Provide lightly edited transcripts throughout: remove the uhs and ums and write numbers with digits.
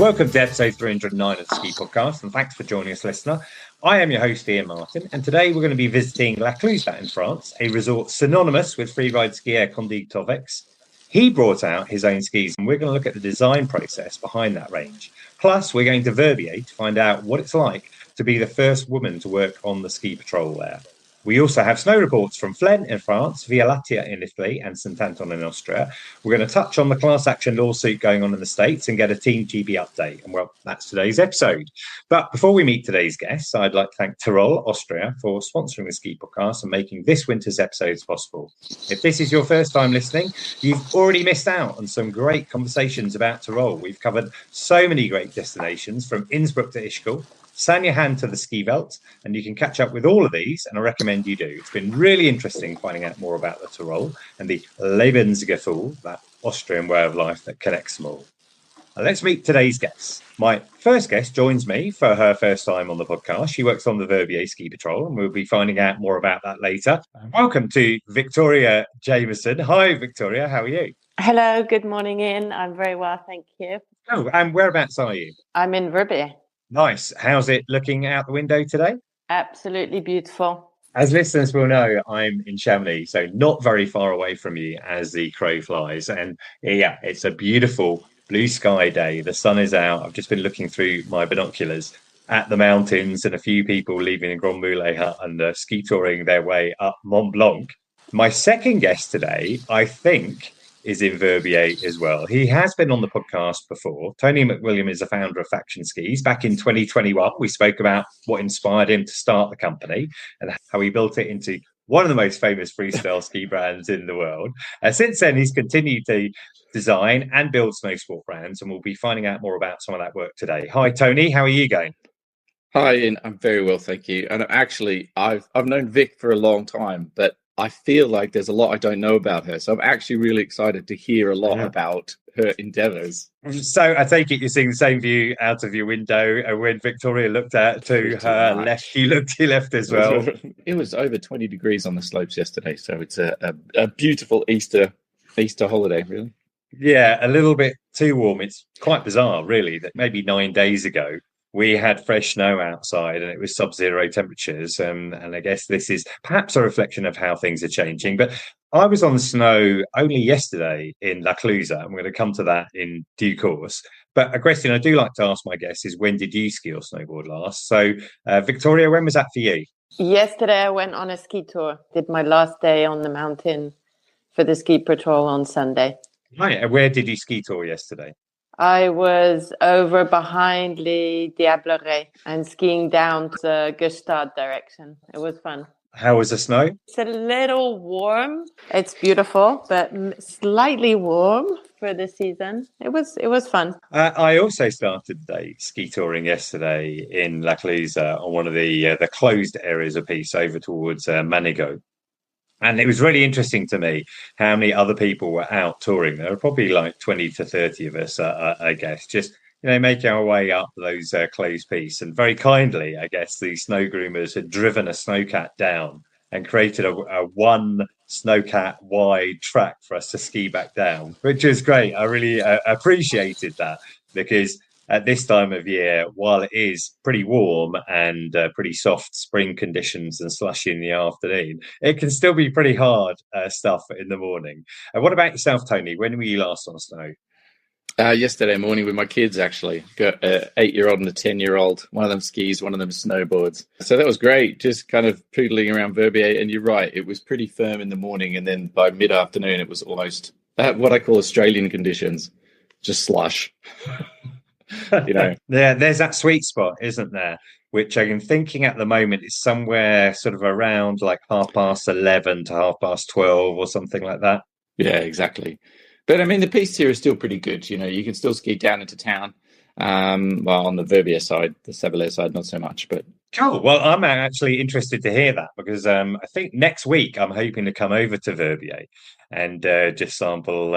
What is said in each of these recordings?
Welcome to episode 309 of the Ski Podcast, and thanks for joining us, listener. I am your host, Iain Martin, and today we're going to be visiting Clusaz in France, a resort synonymous with freeride skier Candide Thovex. He brought out his own skis, and we're going to look at the design process behind that range. Plus, we're going to Verbier to find out what it's like to be the first woman to work on the ski patrol there. We also have snow reports from Flaine in France, via Lattea in Italy and St Anton in Austria. We're going to touch on the class action lawsuit going on in the States and get a Team GB update. And well, that's today's episode. But before we meet today's guests, I'd like to thank Tyrol, Austria, for sponsoring the Ski Podcast and making this winter's episodes possible. If this is your first time listening, you've already missed out on some great conversations about Tyrol. We've covered so many great destinations, from Innsbruck to Ischgl, Sanjahan to the ski veldt, and you can catch up with all of these, and I recommend you do. It's been really interesting finding out more about the Tyrol and the Lebensgefühl, that Austrian way of life that connects them all. And let's meet today's guests. My first guest joins me for her first time on the podcast. She works on the Verbier Ski Patrol, and we'll be finding out more about that later. Welcome to Victoria Jameson. Hi, Victoria. How are you? Hello. Good morning, Iain. I'm very well, thank you. Oh, and whereabouts are you? I'm in Verbier. Nice. How's it looking out the window today? Absolutely beautiful. As listeners will know, I'm in Chamonix, so not very far away from you as the crow flies. And yeah, it's a beautiful blue sky day. The sun is out. I've just been looking through my binoculars at the mountains and a few people leaving a Grand Moulet hut and ski touring their way up Mont Blanc. My second guest today, I think, is in Verbier as well. He has been on the podcast before. Tony McWilliam is the founder of Faction Skis. Back in 2021, we spoke about what inspired him to start the company and how he built it into one of the most famous freestyle ski brands in the world. Since then, he's continued to design and build snow sport brands, and we'll be finding out more about some of that work today. Hi, Tony. How are you going? Hi, Ian. I'm very well, thank you. And actually, I've known Vic for a long time, but I feel like there's a lot I don't know about her. So I'm actually really excited to hear a lot about her endeavours. So I take it you're seeing the same view out of your window. When Victoria looked out to her left, you looked to your left as well. It was over 20 degrees on the slopes yesterday. So it's a beautiful Easter holiday, really. Yeah, a little bit too warm. It's quite bizarre, really, that maybe 9 days ago, we had fresh snow outside and it was sub-zero temperatures. And I guess this is perhaps a reflection of how things are changing. But I was on snow only yesterday in Clusaz. I'm going to come to that in due course. But a question I do like to ask my guests is, when did you ski or snowboard last? So, Victoria, when was that for you? Yesterday, I went on a ski tour. Did my last day on the mountain for the ski patrol on Sunday. Right. And where did you ski tour yesterday? I was over behind Les Diablerets and skiing down to the Gstaad direction. It was fun. How was the snow? It's a little warm. It's beautiful, but slightly warm for the season. It was fun. I also started a ski touring yesterday in Clusaz on one of the closed areas of Piste over towards Manigot. And it was really interesting to me how many other people were out touring. There were probably like 20 to 30 of us, I guess, just, making our way up those closed pistes. And very kindly, I guess, the snow groomers had driven a snowcat down and created a one snowcat wide track for us to ski back down, which was great. I really appreciated that, because at this time of year, while it is pretty warm and pretty soft spring conditions and slushy in the afternoon, it can still be pretty hard stuff in the morning. What about yourself, Tony? When were you last on snow? Yesterday morning with my kids, actually. Got an 8-year-old and a 10-year-old. One of them skis, one of them snowboards. So that was great, just kind of poodling around Verbier. And you're right, it was pretty firm in the morning. And then by mid-afternoon, it was almost what I call Australian conditions, just slush. Yeah, there's that sweet spot, isn't there, which I'm thinking at the moment is somewhere sort of around like 11:30 to 12:30 or something like that. Yeah, exactly. But I mean, the piste here is still pretty good. You can still ski down into town. Well, on the Verbier side, the Savelaire side, not so much. But cool. Well, I'm actually interested to hear that, because I think next week I'm hoping to come over to Verbier and just sample,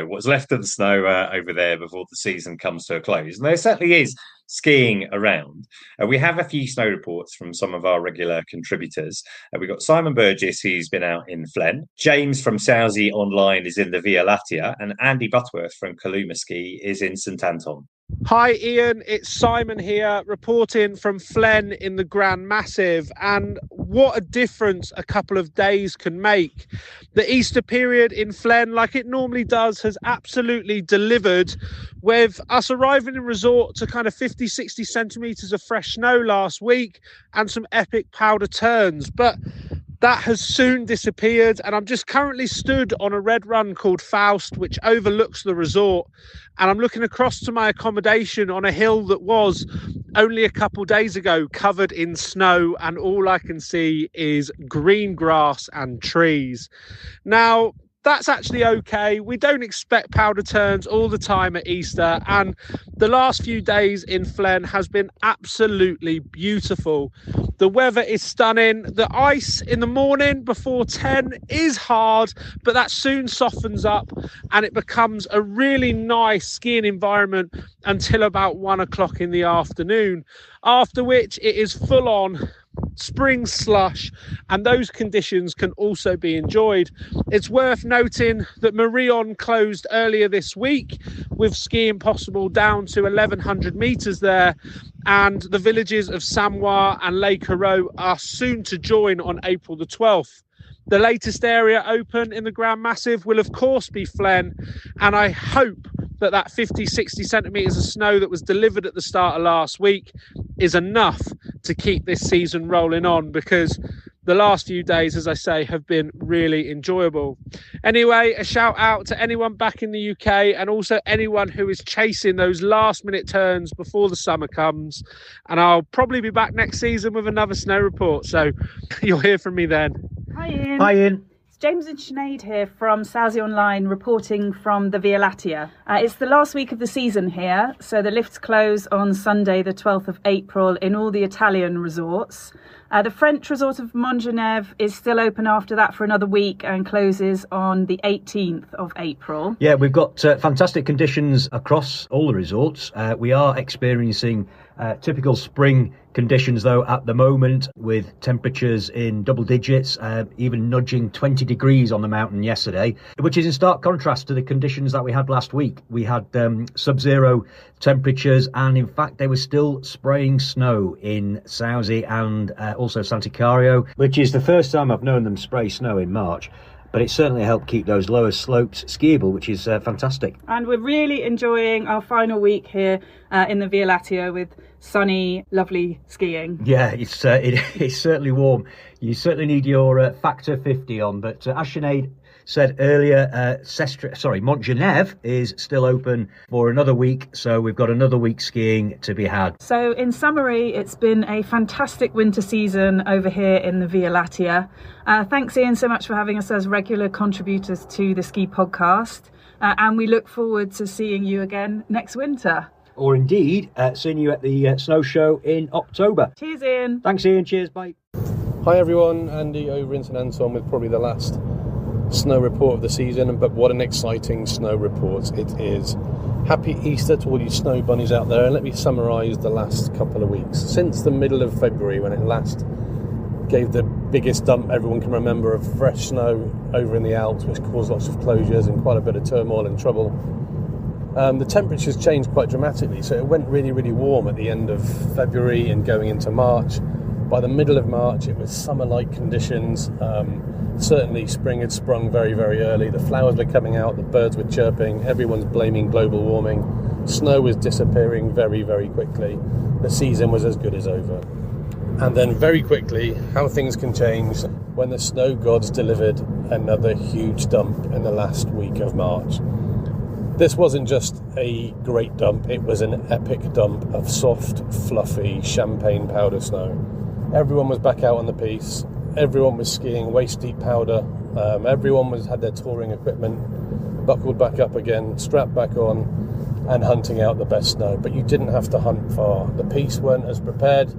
what's left of the snow over there before the season comes to a close. And there certainly is skiing around. We have a few snow reports from some of our regular contributors. We've got Simon Burgess, who's been out in Flaine. James from Sauze Online is in the Via Lattea, and Andy Butterworth from Kaluma Ski is in St Anton. Hi Iain, it's Simon here reporting from Flaine in the Grand Massive, and what a difference a couple of days can make. The Easter period in Flaine, like it normally does, has absolutely delivered, with us arriving in resort to kind of 50-60 centimetres of fresh snow last week and some epic powder turns, but that has soon disappeared, and I'm just currently stood on a red run called Faust, which overlooks the resort, and I'm looking across to my accommodation on a hill that was only a couple days ago covered in snow, and all I can see is green grass and trees. Now, that's actually okay. We don't expect powder turns all the time at Easter, and the last few days in Flaine has been absolutely beautiful. The weather is stunning. The ice in the morning before 10 is hard, but that soon softens up and it becomes a really nice skiing environment until about 1 o'clock in the afternoon, after which it is full on spring slush, and those conditions can also be enjoyed. It's worth noting that Marion closed earlier this week, with skiing possible down to 1100 metres there, and the villages of Samois and Lech are soon to join on April the 12th. The latest area open in the Grand Massive will of course be Flaine, and I hope that 50-60 centimetres of snow that was delivered at the start of last week is enough to keep this season rolling on, because the last few days, as I say, have been really enjoyable. Anyway, a shout out to anyone back in the UK, and also anyone who is chasing those last minute turns before the summer comes, and I'll probably be back next season with another snow report, so you'll hear from me then. Hi Iain. Hi Iain. James and Sinead here from Sauze Online, reporting from the Via Lattea. It's the last week of the season here, so the lifts close on Sunday the 12th of April in all the Italian resorts. The French resort of Montgenèvre is still open after that for another week and closes on the 18th of April. Yeah, we've got fantastic conditions across all the resorts. We are experiencing typical spring conditions though at the moment, with temperatures in double digits, even nudging 20 degrees on the mountain yesterday, which is in stark contrast to the conditions that we had last week. We had sub-zero temperatures, and in fact they were still spraying snow in Sauze and also Santicario, which is the first time I've known them spray snow in March. But it certainly helped keep those lower slopes skiable, which is fantastic. And we're really enjoying our final week here in the Via Lattea with sunny, lovely skiing. Yeah, it's certainly warm. You certainly need your factor 50 on. But as Sinead said earlier, Montgenèvre is still open for another week, so we've got another week skiing to be had. So in summary, it's been a fantastic winter season over here in the Via Lattea. Thanks Iain so much for having us as regular contributors to the Ski Podcast, and we look forward to seeing you again next winter. Or indeed seeing you at the snow show in October. Cheers Iain. Thanks Iain, cheers, bye. Hi everyone, Andy over in St Anton with probably the last snow report of the season, but what an exciting snow report it is. Happy Easter to all you snow bunnies out there, and let me summarise the last couple of weeks. Since the middle of February, when it last gave the biggest dump everyone can remember of fresh snow over in the Alps, which caused lots of closures and quite a bit of turmoil and trouble, the temperatures changed quite dramatically. So it went really, really warm at the end of February and going into March. By the middle of March, it was summer-like conditions. Certainly spring had sprung very, very early. The flowers were coming out, the birds were chirping, everyone's blaming global warming. Snow was disappearing very, very quickly. The season was as good as over. And then very quickly, how things can change when the snow gods delivered another huge dump in the last week of March. This wasn't just a great dump, it was an epic dump of soft, fluffy, champagne powder snow. Everyone was back out on the piste. Everyone was skiing waist-deep powder. Everyone had their touring equipment buckled back up again, strapped back on, and hunting out the best snow. But you didn't have to hunt far. The piste weren't as prepared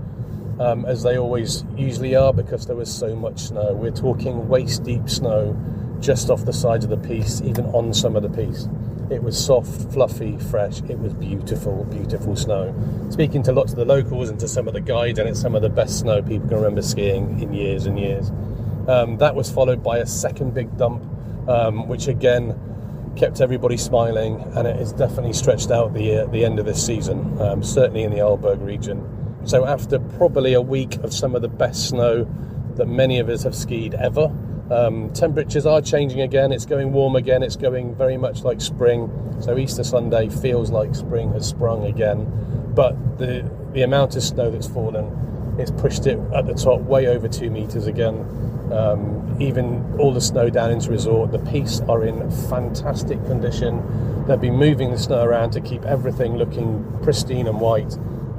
as they always usually are, because there was so much snow. We're talking waist-deep snow just off the sides of the piste, even on some of the piste. It was soft, fluffy, fresh. It was beautiful, beautiful snow. Speaking to lots of the locals and to some of the guides, and it's some of the best snow people can remember skiing in years and years. That was followed by a second big dump, which again kept everybody smiling, and it has definitely stretched out the end of this season, certainly in the Arlberg region. So after probably a week of some of the best snow that many of us have skied ever, temperatures are changing again. It's going warm again. It's going very much like spring. So Easter Sunday feels like spring has sprung again. But the amount of snow that's fallen, it's pushed it at the top way over 2 meters again. Even all the snow down into resort, the piste are in fantastic condition. They've been moving the snow around to keep everything looking pristine and white.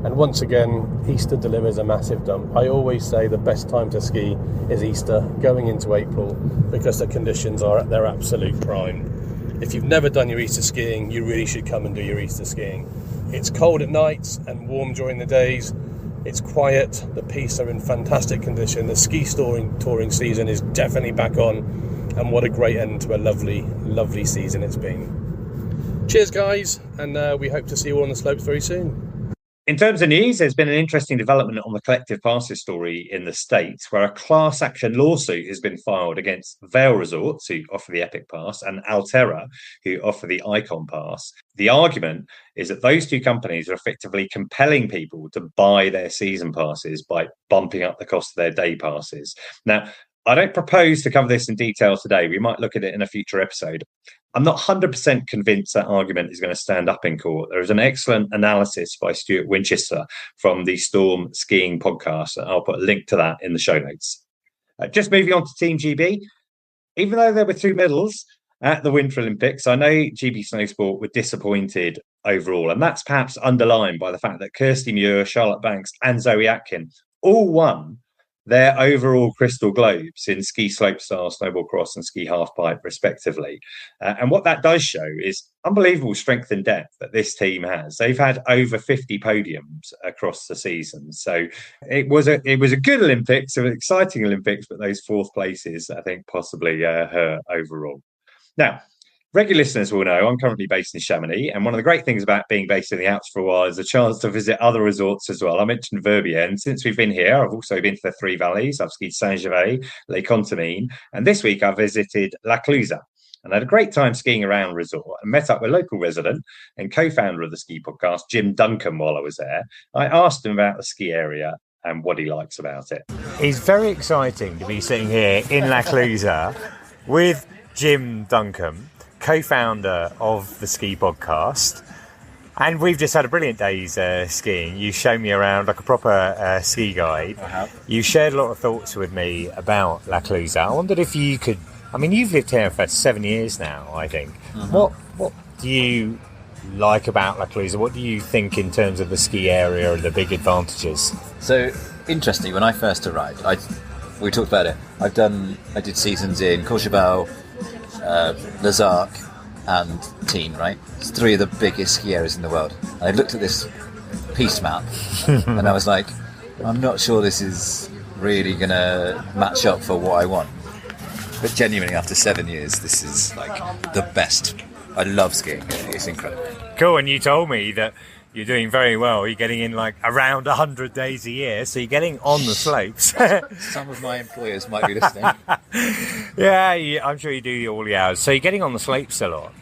And once again, Easter delivers a massive dump. I always say the best time to ski is Easter, going into April, because the conditions are at their absolute prime. If you've never done your Easter skiing, you really should come and do your Easter skiing. It's cold at nights and warm during the days. It's quiet. The pistes are in fantastic condition. The ski touring season is definitely back on. And what a great end to a lovely, lovely season it's been. Cheers, guys. And we hope to see you all on the slopes very soon. In terms of news, there's been an interesting development on the collective passes story in the States, where a class action lawsuit has been filed against Vail Resorts, who offer the Epic Pass, and Alterra, who offer the Icon Pass. The argument is that those two companies are effectively compelling people to buy their season passes by bumping up the cost of their day passes. Now, I don't propose to cover this in detail today. We might look at it in a future episode. I'm not 100% convinced that argument is going to stand up in court. There is an excellent analysis by Stuart Winchester from the Storm Skiing podcast. I'll put a link to that in the show notes. Just moving on to Team GB. Even though there were 2 medals at the Winter Olympics, I know GB Snowsport were disappointed overall. And that's perhaps underlined by the fact that Kirsty, Muir, Charlotte Banks and Zoe Atkin all won their overall crystal globes in ski slopestyle, snowboard cross and ski halfpipe respectively. And what that does show is unbelievable strength and depth that this team has. They've had over 50 podiums across the season. So it was a good Olympics, an exciting Olympics, but those 4th places, I think, possibly hurt overall. Now, regular listeners will know I'm currently based in Chamonix, and one of the great things about being based in the Alps for a while is a chance to visit other resorts as well. I mentioned Verbier, and since we've been here, I've also been to the 3 Valleys. I've skied Saint-Gervais, Les Contamines, and this week I visited La Clusaz. And I had a great time skiing around the resort and met up with local resident and co-founder of the ski podcast, Jim Duncombe, while I was there. I asked him about the ski area and what he likes about it. It's very exciting to be sitting here in La Clusaz with Jim Duncombe, co-founder of the ski podcast, and we've just had a brilliant day's skiing. You showed me around like a proper ski guide. You shared a lot of thoughts with me about La Clusaz. I wondered if you could, I mean, you've lived here for 7 years now, I think. What do you like about La Clusaz? What do you think in terms of the ski area and the big advantages? So, interestingly, when I first arrived, we talked about it. I did seasons in Courchevel, Les Arcs and Tignes, right? It's 3 of the biggest ski areas in the world. And I looked at this piste map and I was like, I'm not sure this is really going to match up for what I want. But genuinely, after 7 years, this is like the best. I love skiing. It's incredible. Cool, and you told me that you're doing very well. You're getting in like around 100 days a year, so you're getting on the slopes. Some of my employers might be listening. Yeah, I'm sure you do all the hours. So you're getting on the slopes a lot.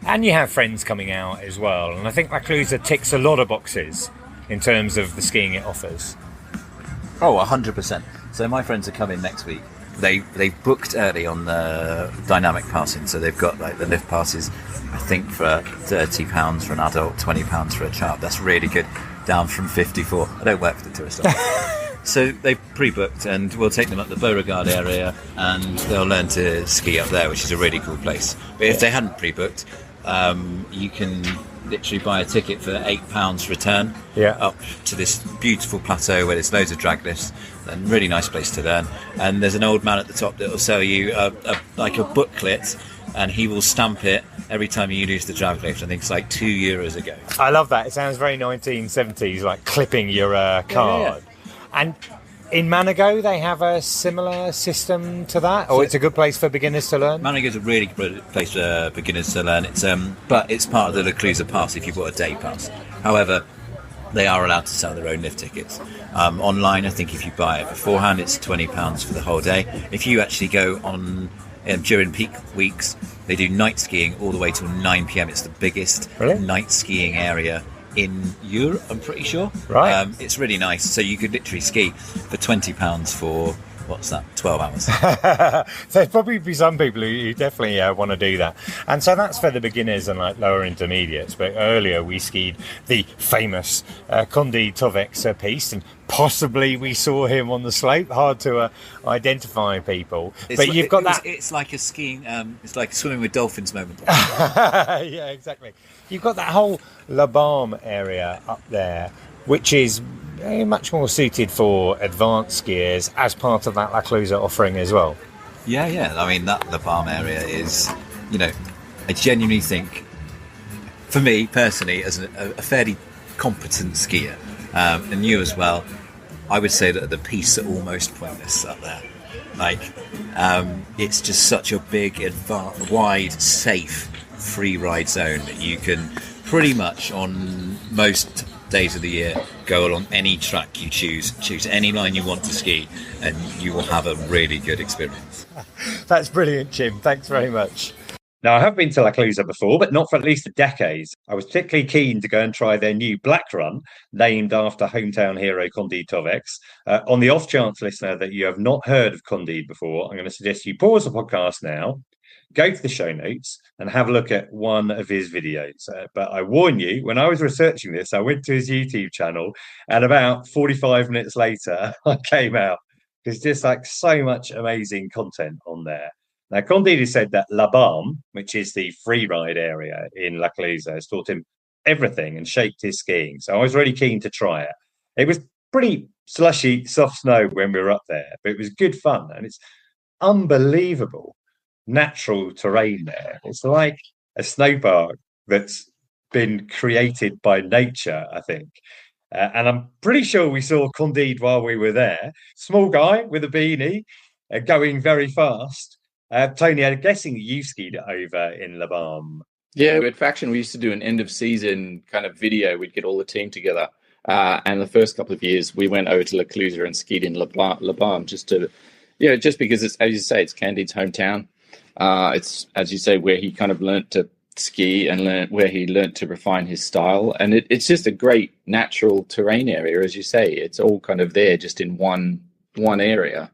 And you have friends coming out as well. And I think La Clusaz ticks a lot of boxes in terms of the skiing it offers. Oh, 100%. So my friends are coming next week. They booked early on the dynamic passing, so they've got like the lift passes, I think for £30 for an adult, £20 for a child. That's really good, down from 54. I don't work for the tourist office. So they've pre-booked, and we'll take them up the Beauregard area, and they'll learn to ski up there, which is a really cool place. But if they hadn't pre-booked, you can literally buy a ticket for £8 return up to this beautiful plateau where there's loads of drag lifts and really nice place to learn. And there's an old man at the top that will sell you like a booklet, and he will stamp it every time you use the drag lift. I think it's like €2 ago. I love that. It sounds very 1970s, like clipping your card. Yeah. And in Manigo, they have a similar system to that, or it's a good place for beginners to learn? Manigo is a really good place for beginners to learn. It's but it's part of the La Clusaz pass if you've got a day pass. However, they are allowed to sell their own lift tickets. Online, I think if you buy it beforehand, it's £20 for the whole day. If you actually go on during peak weeks, They do night skiing all the way till 9 p.m. It's the biggest night skiing area in Europe, I'm pretty sure. Right. It's really nice. So you could literally ski for £20 for, what's that, 12 hours. There'd probably be some people who definitely want to do that. And so that's for the beginners and like lower intermediates. But earlier we skied the famous Candide Thovex piste, and possibly we saw him on the slope. Hard to identify people. It's like a skiing, it's like a swimming with dolphins moment. Yeah, exactly. You've got that whole Balme area up there, which is much more suited for advanced skiers as part of that La Clusaz offering as well. Yeah. I mean, the Balme area is, I genuinely think, for me personally, as a fairly competent skier, and you as well, I would say that the pistes are almost pointless up there. Like, it's just such a big, wide, safe free ride zone that you can pretty much on most days of the year go along any track you choose any line you want to ski, and you will have a really good experience. That's brilliant, Jim. Thanks very much. Now, I have been to La Clusaz before, but not for at least a decade. I was particularly keen to go and try their new black run, named after hometown hero Candide Thovex. On the off chance, listener, that you have not heard of Candide before, I'm going to suggest you pause the podcast now, go to the show notes and have a look at one of his videos. But I warn you, when I was researching this, I went to his YouTube channel, and about 45 minutes later, I came out. There's just like so much amazing content on there. Now, Candide has said that Balme, which is the free ride area in La Clusaz, has taught him everything and shaped his skiing. So I was really keen to try it. It was pretty slushy, soft snow when we were up there, but it was good fun. And it's unbelievable natural terrain there. It's like a snowpark that's been created by nature, I think. And I'm pretty sure we saw Candide while we were there. Small guy with a beanie, going very fast. Tony, I'm guessing you skied it over in Balme. Yeah, at Faction, we used to do an end of season kind of video. We'd get all the team together. And the first couple of years, we went over to La Clusaz and skied in Balme just because it's, as you say, it's Candide's hometown. It's, as you say, where he kind of learnt to ski and where he learnt to refine his style. And it's just a great natural terrain area, as you say. It's all kind of there just in one area.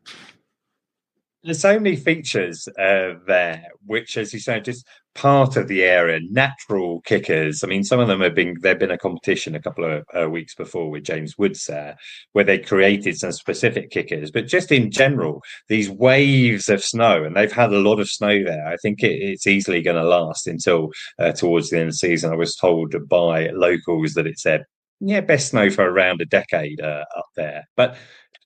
There's so many features there, which, as you say, just part of the area. Natural kickers. I mean, some of them there've been a competition a couple of weeks before with James Woods there, where they created some specific kickers. But just in general, these waves of snow, and they've had a lot of snow there. I think it's easily going to last until towards the end of the season. I was told by locals that it's best snow for around a decade up there. But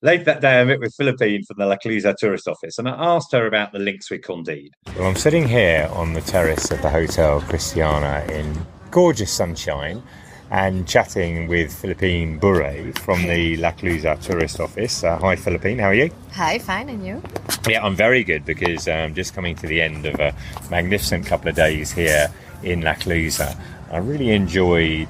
later that day, I met with Philippine from the La Clusaz tourist office, and I asked her about the links with Candide. Well, I'm sitting here on the terrace of the Hotel Christiana in gorgeous sunshine and chatting with Philippine Bories from the La Clusaz tourist office. Hi, Philippine. How are you? Hi, fine. And you? Yeah, I'm very good because I'm just coming to the end of a magnificent couple of days here in La Clusaz. I really enjoyed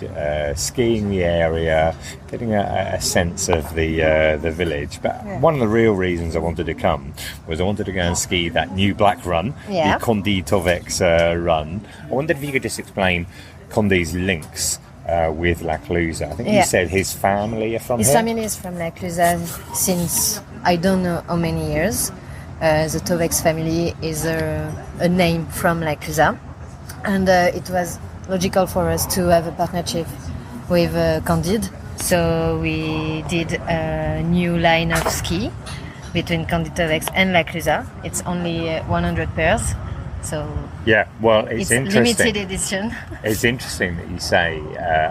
skiing the area, getting a sense of the village. But one of the real reasons I wanted to come was I wanted to go and ski that new black run, the Candide Thovex run. I wondered if you could just explain Candide's links with La Clusaz. I think you said his family are from here? His family is from La Clusaz since I don't know how many years. The Thovex family is a name from La Clusaz. And it was logical for us to have a partnership with Candide. So we did a new line of ski between Candide Thovex and La Clusaz. It's only 100 pairs. So yeah, well, it's interesting. Limited edition. It's interesting that you say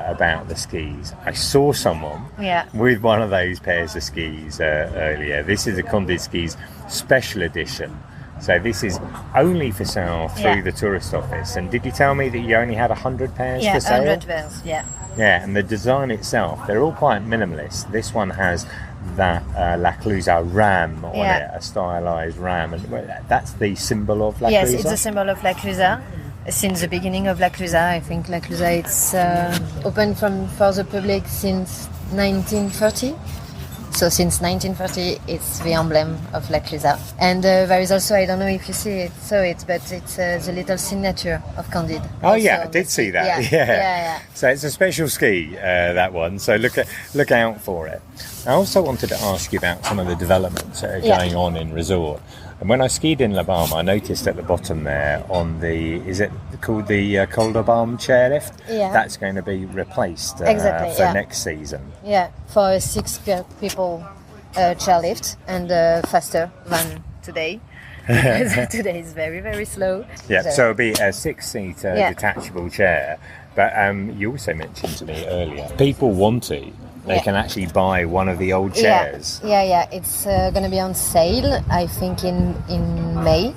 about the skis. I saw someone with one of those pairs of skis earlier. This is a Candide skis special edition. So this is only for sale through the tourist office. And did you tell me that you only had 100 pairs for sale? 100 pairs, yeah. Yeah, and the design itself, they're all quite minimalist. This one has that La Clusaz ram on it, a stylized ram. And that's the symbol of La Clusaz? Yes, it's the symbol of La Clusaz. Since the beginning of La Clusaz, I think La Clusaz it's open for the public since 1930. So since 1930, it's the emblem of La Clusaz. And there is also, I don't know if you saw it, but it's the little signature of Candide. Oh also yeah, I did see that. Yeah. So it's a special ski, that one. So look out for it. I also wanted to ask you about some of the developments that are going on in resort. And when I skied in Balme, I noticed at the bottom there on the, is it called the Col de Balme chairlift? Yeah. That's going to be replaced for next season. Yeah, for a 6 people chairlift and faster than today. Because today is very, very slow. Yeah, so it'll be a 6-seater detachable chair. But you also mentioned to me earlier, people want to. They can actually buy one of the old chairs. Yeah. It's going to be on sale, I think, in May.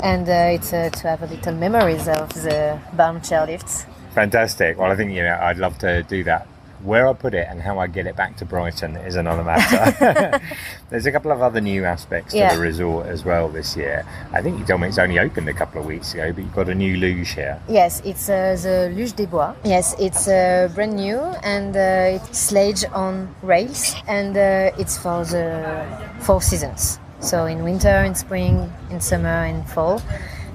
And it's to have a little memories of the Balme chairlifts. Fantastic. Well, I think, I'd love to do that. Where I put it and how I get it back to Brighton is another matter. There's a couple of other new aspects to the resort as well this year. I think you told me it's only opened a couple of weeks ago, but you've got a new luge here. Yes, it's the Luge des Bois. Yes, it's brand new and it's sledge on rails and it's for the 4 seasons. So in winter, in spring, in summer, in fall.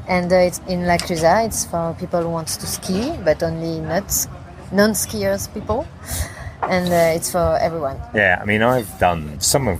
And it's in La Clusaz, it's for people who want to ski, but only not non-skiers people, and it's for everyone. Yeah, I mean, I've done some of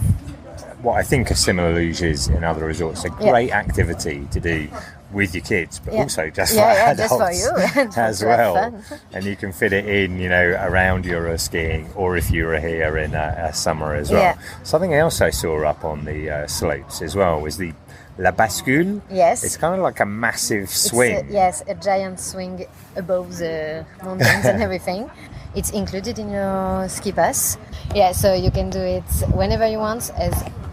what I think are similar luges in other resorts. A great activity to do with your kids, but also just for adults just for you as well. And you can fit it in, around your skiing, or if you were here in summer as well. Yeah. Something else I saw up on the slopes as well was the La Bascule. Yes. It's kind of like a massive swing. A giant swing above the mountains and everything. It's included in your ski pass. Yeah, so you can do it whenever you want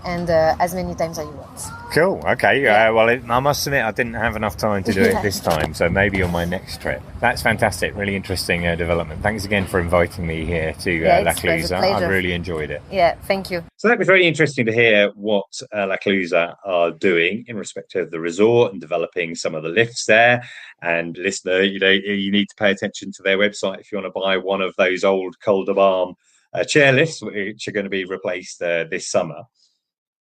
and as many times as you want. Cool. Okay. I must admit I didn't have enough time to do it this time, so maybe on my next trip. That's fantastic. Really interesting development. Thanks again for inviting me here to La Clusaz. I've really enjoyed it. Yeah, thank you. So that was really interesting to hear what La Clusaz are doing in respect of the resort and developing some of the lifts there. And listener, you need to pay attention to their website if you want to buy one of those old Col de Balme chairlifts, which are going to be replaced this summer.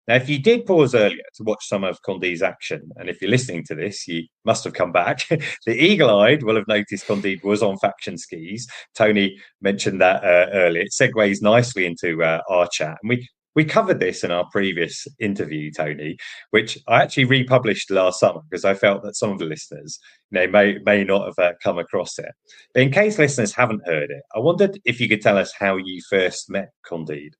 Now, if you did pause earlier to watch some of Candide's action, and if you're listening to this, you must have come back. The eagle-eyed will have noticed Candide was on faction skis. Tony mentioned that earlier. It segues nicely into our chat. And we covered this in our previous interview, Tony, which I actually republished last summer because I felt that some of the listeners may not have come across it. But in case listeners haven't heard it, I wondered if you could tell us how you first met Candide.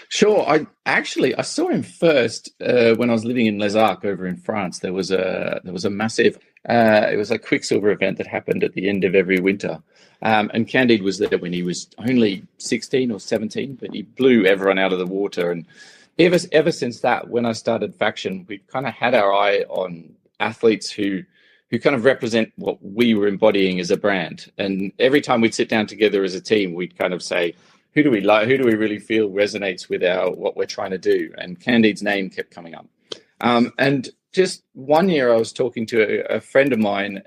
Sure. I saw him first when I was living in Les Arcs over in France. There was a massive it was a Quicksilver event that happened at the end of every winter. And Candide was there when he was only 16 or 17, but he blew everyone out of the water. And ever since that, when I started faction, we kind of had our eye on athletes who kind of represent what we were embodying as a brand. And every time we'd sit down together as a team, we'd kind of say, who do we like? Who do we really feel resonates with what we're trying to do? And Candide's name kept coming up. And just one year, I was talking to a friend of mine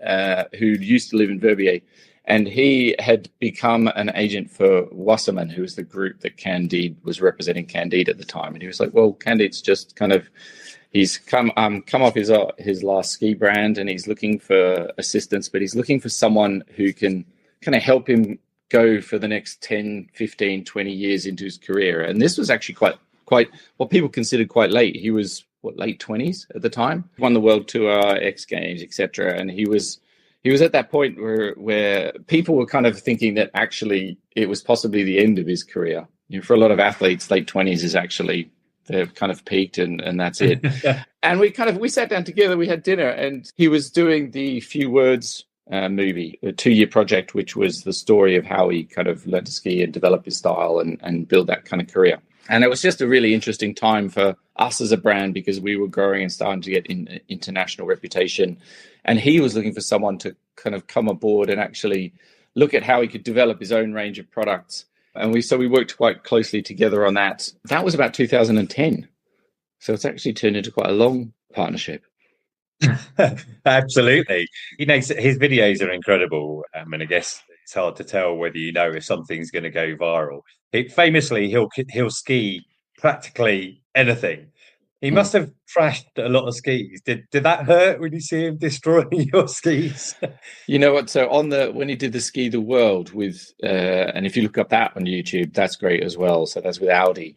who used to live in Verbier, and he had become an agent for Wasserman, who was the group that Candide was representing Candide at the time. And he was like, "Well, Candide's just kind of he's come off his last ski brand, and he's looking for assistance, but he's looking for someone who can kind of help him go for the next 10, 15, 20 years into his career." And this was actually quite what people considered quite late. He was, late 20s at the time. He won the World Tour, X Games, etc. And he was at that point where people were kind of thinking that actually it was possibly the end of his career. For a lot of athletes, late 20s is actually, they've kind of peaked and that's it. And we sat down together, we had dinner, and he was doing the Few Words movie, a 2-year project, which was the story of how he kind of learned to ski and develop his style and build that kind of career. And it was just a really interesting time for us as a brand because we were growing and starting to get international reputation. And he was looking for someone to kind of come aboard and actually look at how he could develop his own range of products. And we worked quite closely together on that. That was about 2010. So it's actually turned into quite a long partnership. Absolutely. His videos are incredible. And I guess it's hard to tell whether you know if something's going to go viral. Famously, he'll ski practically anything. He must have trashed a lot of skis. Did that hurt when you see him destroying your skis? You know what? So when he did the Ski the World with, and if you look up that on YouTube, that's great as well. So that's with Audi.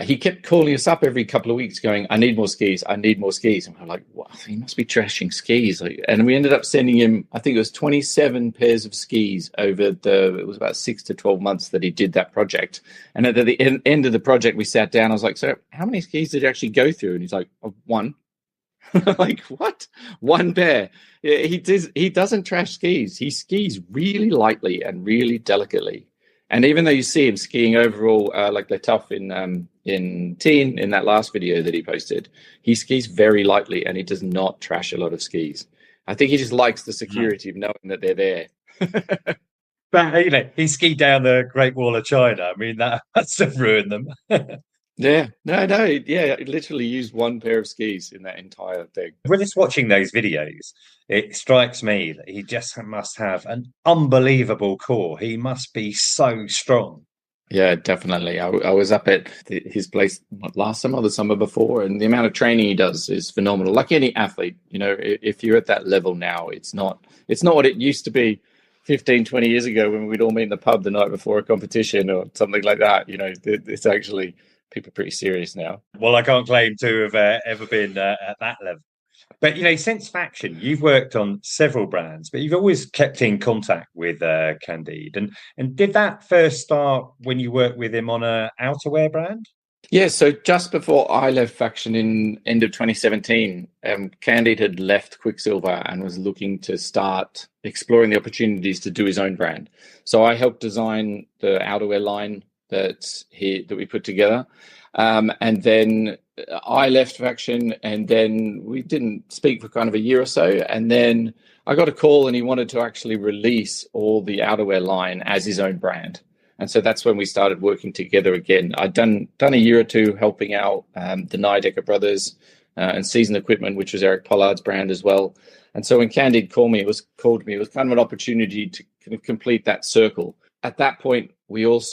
He kept calling us up every couple of weeks going, I need more skis. I need more skis. And we're like, what? He must be trashing skis. And we ended up sending him, I think it was 27 pairs of skis it was about 6 to 12 months that he did that project. And at the end of the project, we sat down. I was like, so how many skis did you actually go through? And he's like, one. Like, what? One pair. He doesn't trash skis. He skis really lightly and really delicately. And even though you see him skiing overall, like Lattea in Teen, in that last video that he posted, he skis very lightly and he does not trash a lot of skis. I think he just likes the security of knowing that they're there. But, he skied down the Great Wall of China. I mean, that must have ruined them. Yeah, he literally used one pair of skis in that entire thing. When just watching those videos, it strikes me that he just must have an unbelievable core. He must be so strong. Yeah, definitely. I was up at his place last summer, the summer before, and the amount of training he does is phenomenal. Like any athlete, if you're at that level now, it's not what it used to be 15, 20 years ago when we'd all meet in the pub the night before a competition or something like that. It's actually... people are pretty serious now. Well, I can't claim to have ever been at that level. But, since Faction, you've worked on several brands, but you've always kept in contact with Candide. And did that first start when you worked with him on an outerwear brand? Yeah, so just before I left Faction in end of 2017, Candide had left Quicksilver and was looking to start exploring the opportunities to do his own brand. So I helped design the outerwear line that we put together. And then I left Faction, and then we didn't speak for kind of a year or so. And then I got a call and he wanted to actually release all the outerwear line as his own brand. And so that's when we started working together again. I'd done a year or two helping out the Nidecker brothers and Season Equipment, which was Eric Pollard's brand as well. And so when Candide called me, it was kind of an opportunity to kind of complete that circle. At that point, we launched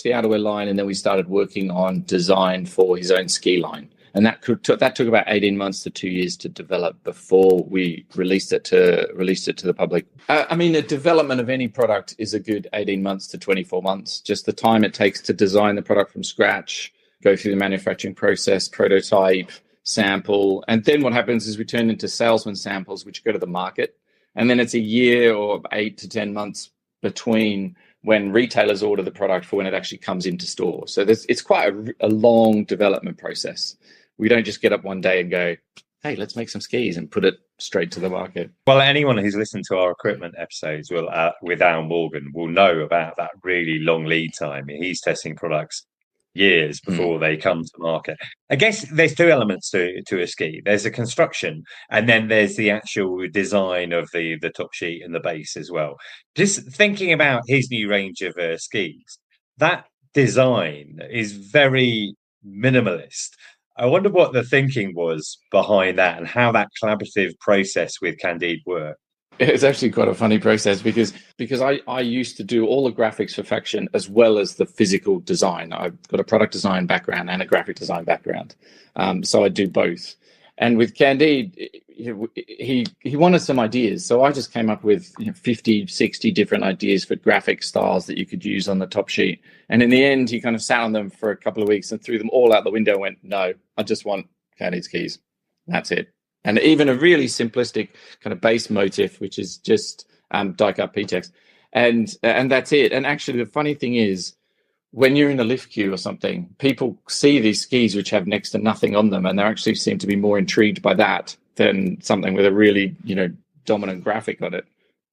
the outerwear line, and then we started working on design for his own ski line. And that took about 18 months to 2 years to develop before we released it to the public. The development of any product is a good 18 months to 24 months. Just the time it takes to design the product from scratch, go through the manufacturing process, prototype, sample. And then what happens is we turn into salesman samples, which go to the market. And then it's a year or 8 to 10 months between when retailers order the product for when it actually comes into store. So it's quite a long development process. We don't just get up one day and go, hey, let's make some skis and put it straight to the market. Well, anyone who's listened to our equipment episodes with Alan Morgan will know about that really long lead time. He's testing products years before they come to market. I guess there's two elements to a ski. There's the construction, and then there's the actual design of the top sheet and the base as well. Just thinking about his new range of skis, that design is very minimalist. I wonder what the thinking was behind that and how that collaborative process with Candide worked. It's actually quite a funny process because I used to do all the graphics for Faction as well as the physical design. I've got a product design background and a graphic design background. So I do both. And with Candide, he wanted some ideas. So I just came up with 50, 60 different ideas for graphic styles that you could use on the top sheet. And in the end, he kind of sat on them for a couple of weeks and threw them all out the window and went, no, I just want Candide skis. That's it. And even a really simplistic kind of base motif, which is just die-cut PTEX. And that's it. And actually, the funny thing is, when you're in a lift queue or something, people see these skis which have next to nothing on them, and they actually seem to be more intrigued by that than something with a really, dominant graphic on it,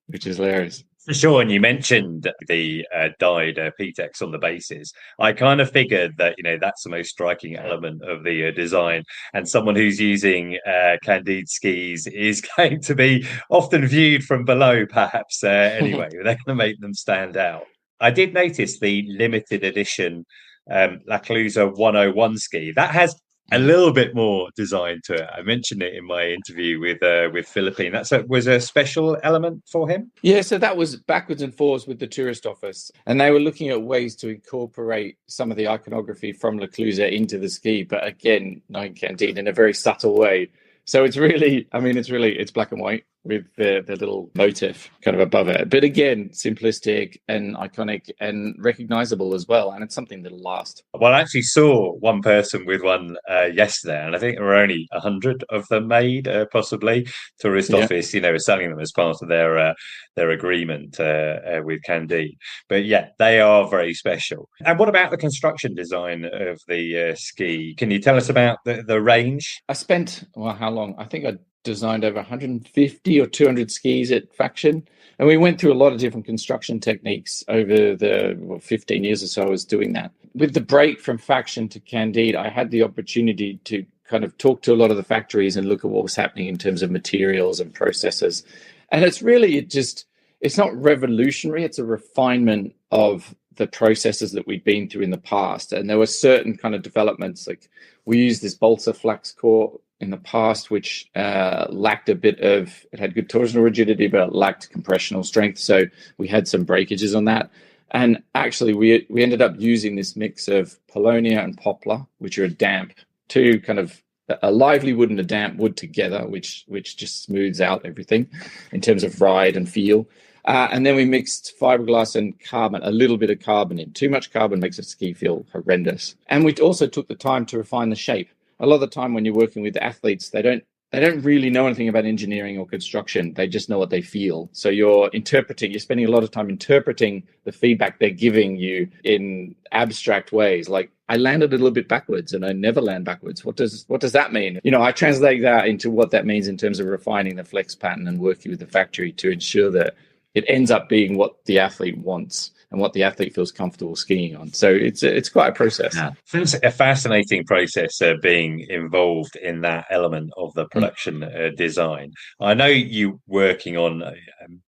which is hilarious. For sure, and you mentioned the dyed PTEX on the bases. I kind of figured that that's the most striking element of the design, and someone who's using Candide skis is going to be often viewed from below, perhaps. Anyway, they're going to make them stand out. I did notice the limited edition La Clusaz 101 ski that has a little bit more design to it. I mentioned it in my interview with Philippine. Was a special element for him. Yeah, so that was backwards and forwards with the tourist office, and they were looking at ways to incorporate some of the iconography from Le Clusaz into the ski, but again, like Candide, in a very subtle way. So it's really, it's black and white with the little motif kind of above it. But again, simplistic and iconic and recognizable as well. And it's something that'll last. Well, I actually saw one person with one yesterday, and I think there were only 100 of them made, possibly. Tourist office, were selling them as part of their agreement with Candide. But yeah, they are very special. And what about the construction design of the ski? Can you tell us about the range? I spent, how long? I think I designed over 150 or 200 skis at Faction. And we went through a lot of different construction techniques over the 15 years or so I was doing that. With the break from Faction to Candide, I had the opportunity to kind of talk to a lot of the factories and look at what was happening in terms of materials and processes. And it's really, it's not revolutionary. It's a refinement of the processes that we'd been through in the past. And there were certain kind of developments, like we used this balsa flax core in the past, which lacked a bit of, it had good torsional rigidity, but it lacked compressional strength. So we had some breakages on that. And actually we ended up using this mix of paulownia and poplar, which are a damp, two kind of a lively wood and a damp wood together, which just smooths out everything in terms of ride and feel. And then we mixed fiberglass and carbon, a little bit of carbon in. Too much carbon makes a ski feel horrendous. And we also took the time to refine the shape. A lot of the time when you're working with athletes, they don't really know anything about engineering or construction. They just know what they feel. So you're spending a lot of time interpreting the feedback they're giving you in abstract ways. Like, I landed a little bit backwards and I never land backwards. What does that mean? I translate that into what that means in terms of refining the flex pattern and working with the factory to ensure that it ends up being what the athlete wants and what the athlete feels comfortable skiing on. So it's quite a process. Yeah. It's a fascinating process being involved in that element of the production design. I know you working on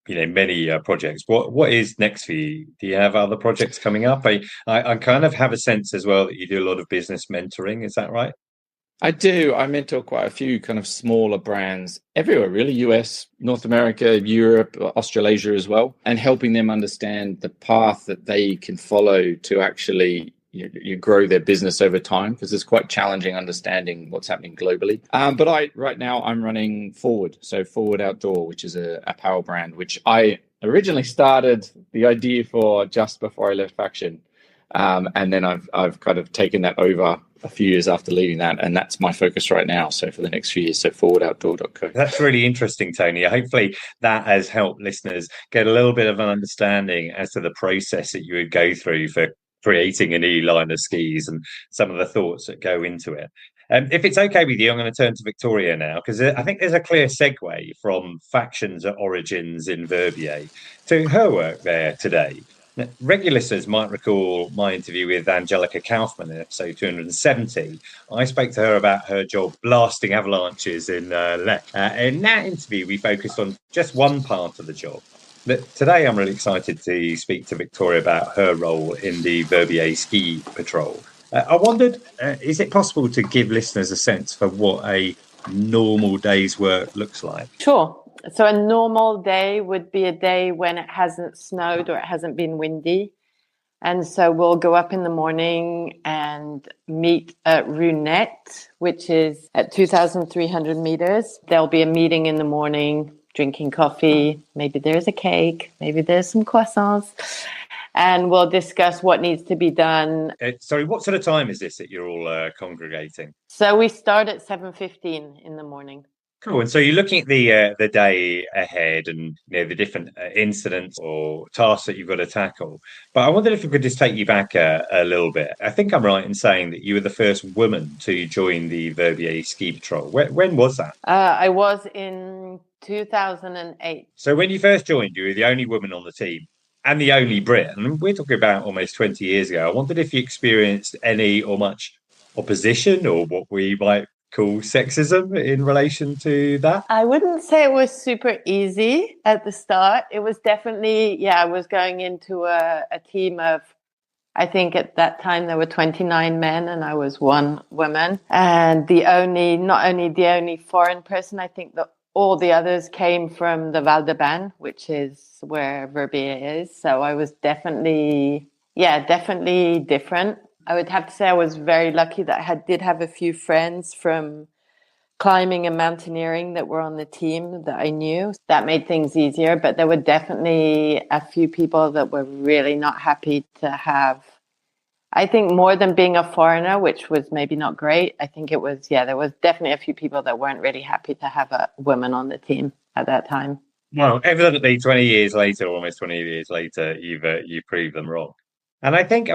many projects. What is next for you? Do you have other projects coming up? I kind of have a sense as well that you do a lot of business mentoring. Is that right? I do. I mentor quite a few kind of smaller brands everywhere, really. US, North America, Europe, Australasia as well, and helping them understand the path that they can follow to actually you grow their business over time, because it's quite challenging understanding what's happening globally. But right now I'm running Forward, so Forward Outdoor, which is a apparel brand, which I originally started the idea for just before I left Faction. And then I've kind of taken that over a few years after leaving that, and that's my focus right now. So for the next few years, so forwardoutdoor.co. That's really interesting, Tony. Hopefully that has helped listeners get a little bit of an understanding as to the process that you would go through for creating a new line of skis and some of the thoughts that go into it. If it's okay with you, I'm going to turn to Victoria now, because I think there's a clear segue from Faction's origins in Verbier to her work there today. Now, regular listeners might recall my interview with Angelika Kaufmann in episode 270. I spoke to her about her job blasting avalanches in Lech. In that interview, we focused on just one part of the job. But today, I'm really excited to speak to Victoria about her role in the Verbier Ski Patrol. I wondered, is it possible to give listeners a sense for what a normal day's work looks like? Sure. So a normal day would be a day when it hasn't snowed or it hasn't been windy. And so we'll go up in the morning and meet at Runette, which is at 2,300 meters. There'll be a meeting in the morning, drinking coffee. Maybe there's a cake. Maybe there's some croissants. And we'll discuss what needs to be done. Sorry, what sort of time is this that you're all congregating? So we start at 7:15 in the morning. Cool. And so you're looking at the day ahead and the different incidents or tasks that you've got to tackle. But I wondered if we could just take you back a little bit. I think I'm right in saying that you were the first woman to join the Verbier Ski Patrol. When was that? I was in 2008. So when you first joined, you were the only woman on the team and the only Brit. And we're talking about almost 20 years ago. I wondered if you experienced any or much opposition or what we might call sexism in relation to that? I wouldn't say it was super easy at the start. It was definitely, I was going into a team of I think at that time there were 29 men and I was one woman. And not only the only foreign person, I think that all the others came from the Val d'Aban, which is where Verbier is. So I was definitely different. I would have to say I was very lucky that I did have a few friends from climbing and mountaineering that were on the team that I knew. That made things easier, but there were definitely a few people that were really not happy to have, I think more than being a foreigner, which was maybe not great, I think it was, there was definitely a few people that weren't really happy to have a woman on the team at that time. Well, evidently 20 years later, almost 20 years later, you've proved them wrong. And I think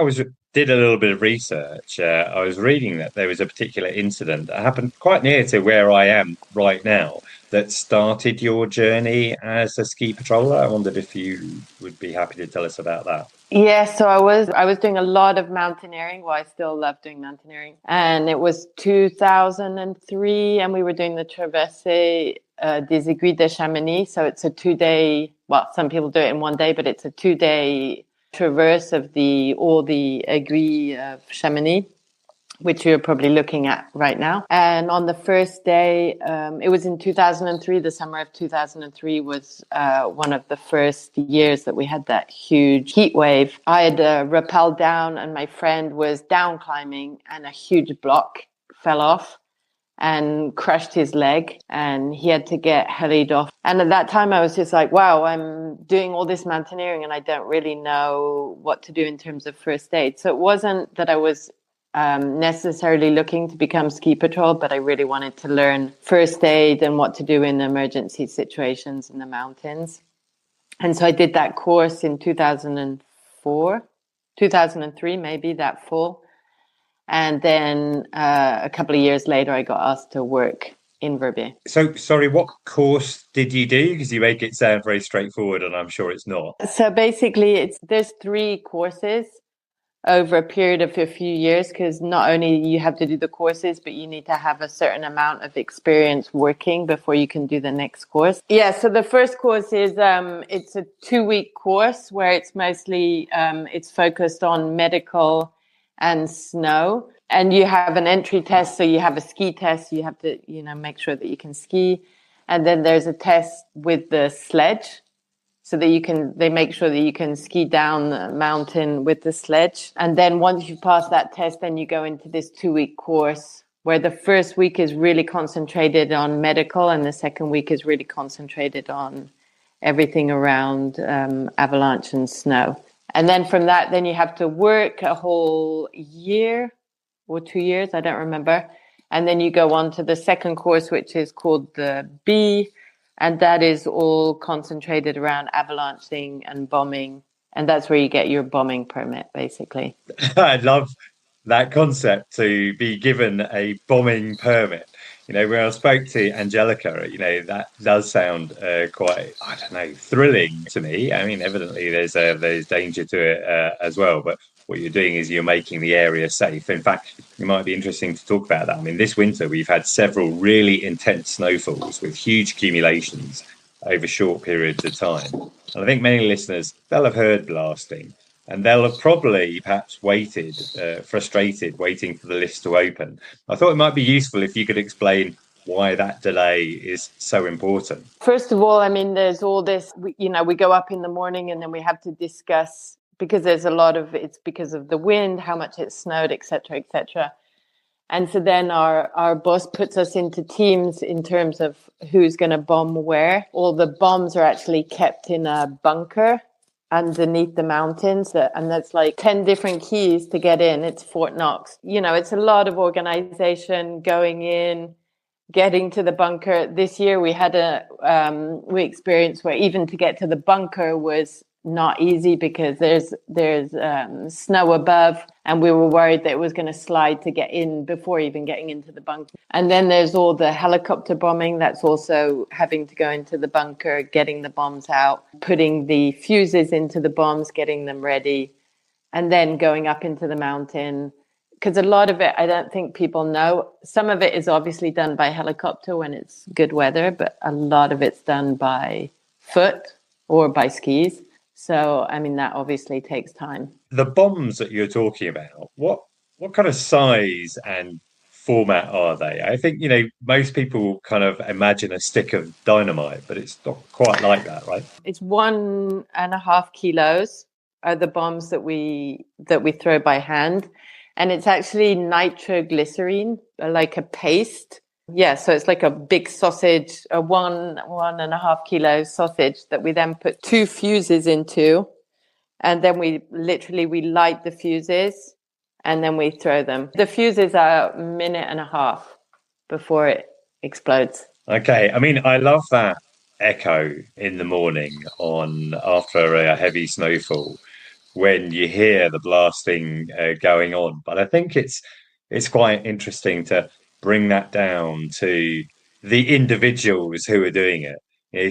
did a little bit of research. I was reading that there was a particular incident that happened quite near to where I am right now that started your journey as a ski patroller. I wondered if you would be happy to tell us about that. Yeah, so I was doing a lot of mountaineering. Well, I still love doing mountaineering. And it was 2003, and we were doing the Traversée des Aiguilles de Chamonix. So it's a 2-day, well, some people do it in 1 day, but it's a 2-day traverse of all the aiguilles of Chamonix, which you're probably looking at right now. And on the first day, it was in 2003, the summer of 2003 was one of the first years that we had that huge heat wave. I had rappelled down and my friend was down climbing and a huge block fell off and crushed his leg and he had to get helied off. And at that time I was just like, wow, I'm doing all this mountaineering and I don't really know what to do in terms of first aid. So it wasn't that I was necessarily looking to become ski patrol, but I really wanted to learn first aid and what to do in emergency situations in the mountains. And so I did that course in 2003, maybe that fall. And then a couple of years later, I got asked to work in Verbier. So, sorry, what course did you do? Because you make it sound very straightforward, and I'm sure it's not. So basically, there's 3 courses over a period of a few years, because not only you have to do the courses, but you need to have a certain amount of experience working before you can do the next course. Yeah, so the first course is it's a 2-week course where it's mostly it's focused on medical and snow, and you have an entry test. So you have a ski test. You have to, make sure that you can ski. And then there's a test with the sledge so that they make sure that you can ski down the mountain with the sledge. And then once you pass that test, then you go into this 2-week course where the first week is really concentrated on medical and the second week is really concentrated on everything around avalanche and snow. And then from that, then you have to work a whole year or 2 years, I don't remember. And then you go on to the second course, which is called the B. And that is all concentrated around avalanching and bombing. And that's where you get your bombing permit, basically. I love that concept, to be given a bombing permit. When I spoke to Angelika, that does sound quite, thrilling to me. I mean, evidently there's danger to it as well. But what you're doing is you're making the area safe. In fact, it might be interesting to talk about that. I mean, this winter we've had several really intense snowfalls with huge accumulations over short periods of time. And I think many listeners, they'll have heard blasting. And they'll have probably perhaps waited, frustrated, waiting for the lifts to open. I thought it might be useful if you could explain why that delay is so important. First of all, I mean, there's all this, we go up in the morning and then we have to discuss, because there's it's because of the wind, how much it snowed, et cetera, et cetera. And so then our boss puts us into teams in terms of who's going to bomb where. All the bombs are actually kept in a bunker underneath the mountains, and that's like 10 different keys to get in. It's Fort Knox. It's a lot of organization going in, getting to the bunker. This year we had we experienced where even to get to the bunker was not easy because there's snow above, and we were worried that it was going to slide to get in before even getting into the bunker. And then there's all the helicopter bombing. That's also having to go into the bunker, getting the bombs out, putting the fuses into the bombs, getting them ready, and then going up into the mountain. Because a lot of it, I don't think people know. Some of it is obviously done by helicopter when it's good weather, but a lot of it's done by foot or by skis. So, I mean, that obviously takes time. The bombs that you're talking about, what kind of size and format are they? I think, most people kind of imagine a stick of dynamite, but it's not quite like that, right? It's 1.5 kilos are the bombs that we throw by hand. And it's actually nitroglycerine, like a paste. Yeah, so it's like a big sausage, a 1.5 kilo sausage that we then put 2 fuses into. And then we light the fuses and then we throw them. The fuses are 1.5 minutes before it explodes. Okay, I mean, I love that echo in the morning after a heavy snowfall when you hear the blasting going on. But I think it's quite interesting to bring that down to the individuals who are doing it.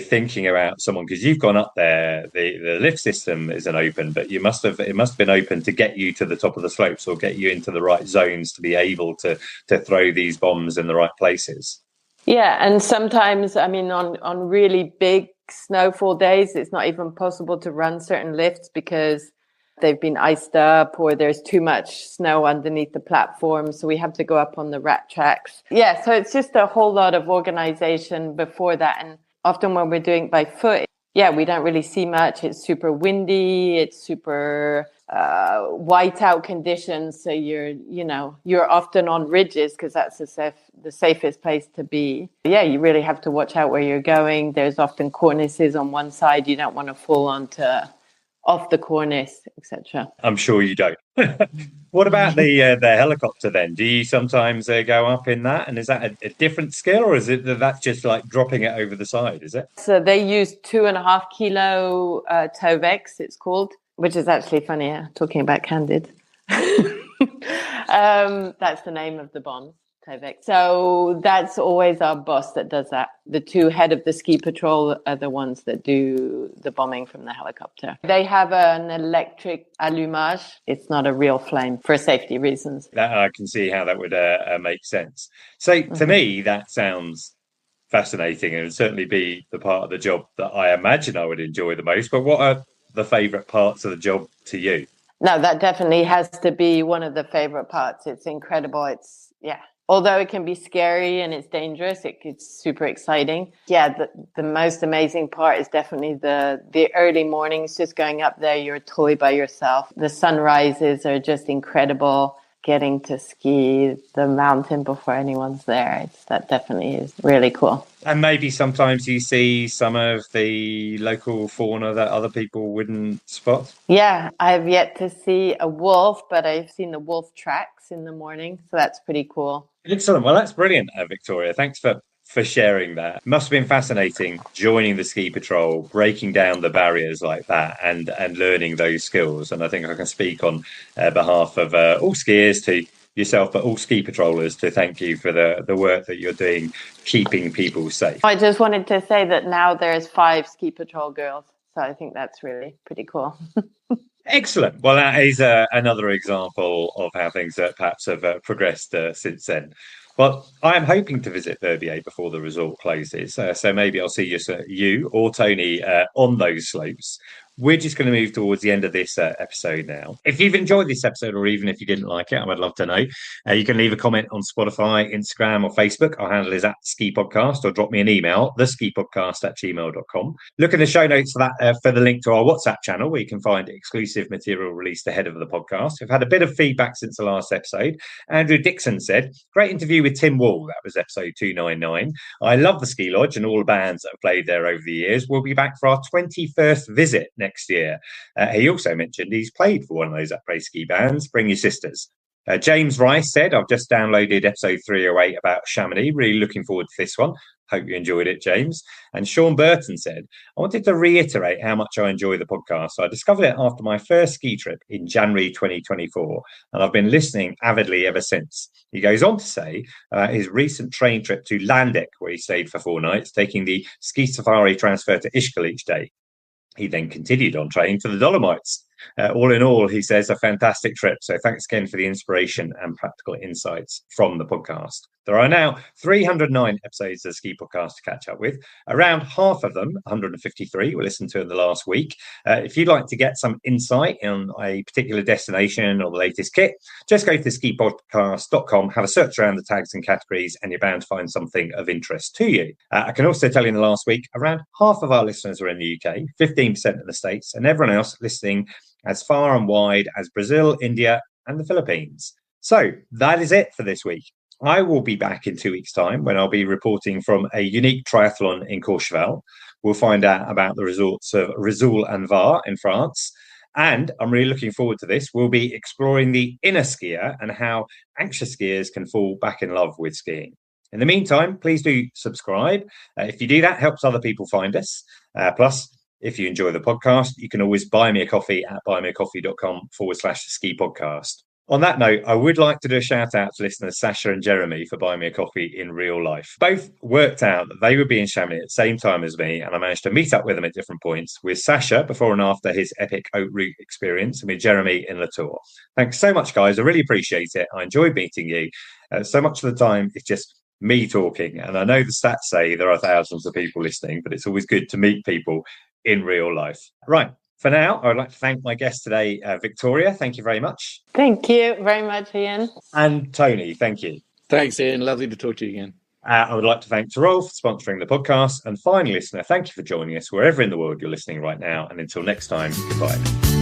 Thinking about someone, because you've gone up there, the lift system isn't open, but it must have been open to get you to the top of the slopes or get you into the right zones to be able to throw these bombs in the right places. Yeah, and sometimes, I mean, on really big snowfall days, it's not even possible to run certain lifts because they've been iced up or there's too much snow underneath the platform. So we have to go up on the rat tracks. Yeah, so it's just a whole lot of organization before that. And often when we're doing it by foot, we don't really see much. It's super windy. It's super whiteout conditions. So you're often on ridges because that's the safest place to be. Yeah, you really have to watch out where you're going. There's often cornices on one side. You don't want to fall off the cornice, etc. I'm sure you don't. What about the helicopter then? Do you sometimes go up in that? And is that a different skill, or is it that's just like dropping it over the side, is it? So they use 2.5 kilo Thovex, it's called, which is actually funny, talking about Candide. That's the name of the bomb, Thovex. So that's always our boss that does that. The 2 head of the ski patrol are the ones that do the bombing from the helicopter. They have an electric allumage. It's not a real flame for safety reasons. I can see how that would make sense. So to me, that sounds fascinating and would certainly be the part of the job that I imagine I would enjoy the most. But what are the favourite parts of the job to you? No, that definitely has to be one of the favourite parts. It's incredible. Although it can be scary and it's dangerous, it's super exciting. Yeah, the most amazing part is definitely the early mornings, just going up there, you're totally by yourself. The sunrises are just incredible. Getting to ski the mountain before anyone's there, that definitely is really cool. And maybe sometimes you see some of the local fauna that other people wouldn't spot? Yeah, I've yet to see a wolf, but I've seen the wolf tracks in the morning, so that's pretty cool. Excellent. Well, that's brilliant, Victoria. Thanks for sharing that. It must have been fascinating joining the ski patrol, breaking down the barriers like that and learning those skills. And I think I can speak on behalf of all skiers to yourself, but all ski patrollers, to thank you for the work that you're doing, keeping people safe. I just wanted to say that now there's 5 ski patrol girls. So I think that's really pretty cool. Excellent. Well, that is another example of how things perhaps have progressed since then. Well, I am hoping to visit Verbier before the resort closes, so maybe I'll see you or Tony on those slopes. We're just going to move towards the end of this episode now. If you've enjoyed this episode, or even if you didn't like it, I would love to know. You can leave a comment on Spotify, Instagram, or Facebook. Our handle is @skipodcast, or drop me an email, theskipodcast@gmail.com. Look in the show notes for that for the link to our WhatsApp channel, where you can find exclusive material released ahead of the podcast. We've had a bit of feedback since the last episode. Andrew Dixon said, "Great interview with Tim Wall." That was episode 299. "I love the ski lodge and all the bands that have played there over the years. We'll be back for our 21st visit next year." He also mentioned he's played for one of those après ski bands, Bring Your Sisters. James Rice said, "I've just downloaded episode 308 about Chamonix. Really looking forward to this one." Hope you enjoyed it, James. And Sean Burton said, "I wanted to reiterate how much I enjoy the podcast. I discovered it after my first ski trip in January 2024, and I've been listening avidly ever since." He goes on to say his recent train trip to Lech, where he stayed for 4 nights, taking the ski safari transfer to Ischgl each day. He then continued on train to the Dolomites. All in all, he says, a fantastic trip. So thanks again for the inspiration and practical insights from the podcast. There are now 309 episodes of the Ski Podcast to catch up with. Around half of them, 153, were listened to in the last week. If you'd like to get some insight on a particular destination or the latest kit, just go to skipodcast.com, have a search around the tags and categories, and you're bound to find something of interest to you. I can also tell you in the last week, around half of our listeners were in the UK, 15% in the States, and everyone else listening as far and wide as Brazil, India, and the Philippines. So that is it for this week. I will be back in 2 weeks' time when I'll be reporting from a unique triathlon in Courchevel. We'll find out about the resorts of Risoul and Var in France. And I'm really looking forward to this. We'll be exploring the inner skier and how anxious skiers can fall back in love with skiing. In the meantime, please do subscribe. If you do that, it helps other people find us. Plus, if you enjoy the podcast, you can always buy me a coffee at buymeacoffee.com/ski podcast. On that note, I would like to do a shout out to listeners Sasha and Jeremy for buying me a coffee in real life. Both worked out that they would be in Chamonix at the same time as me, and I managed to meet up with them at different points, with Sasha before and after his epic Haute Route experience, and with Jeremy in Lattea. Thanks so much, guys. I really appreciate it. I enjoyed meeting you. So much of the time, it's just me talking, and I know the stats say there are thousands of people listening, but it's always good to meet people in real life. Right. For now, I would like to thank my guest today, Victoria. Thank you very much. Thank you very much, Iain. And Tony, thank you. Thanks, Iain. Lovely to talk to you again. I would like to thank Tyrol for sponsoring the podcast. And finally, listener, thank you for joining us wherever in the world you're listening right now. And until next time, goodbye.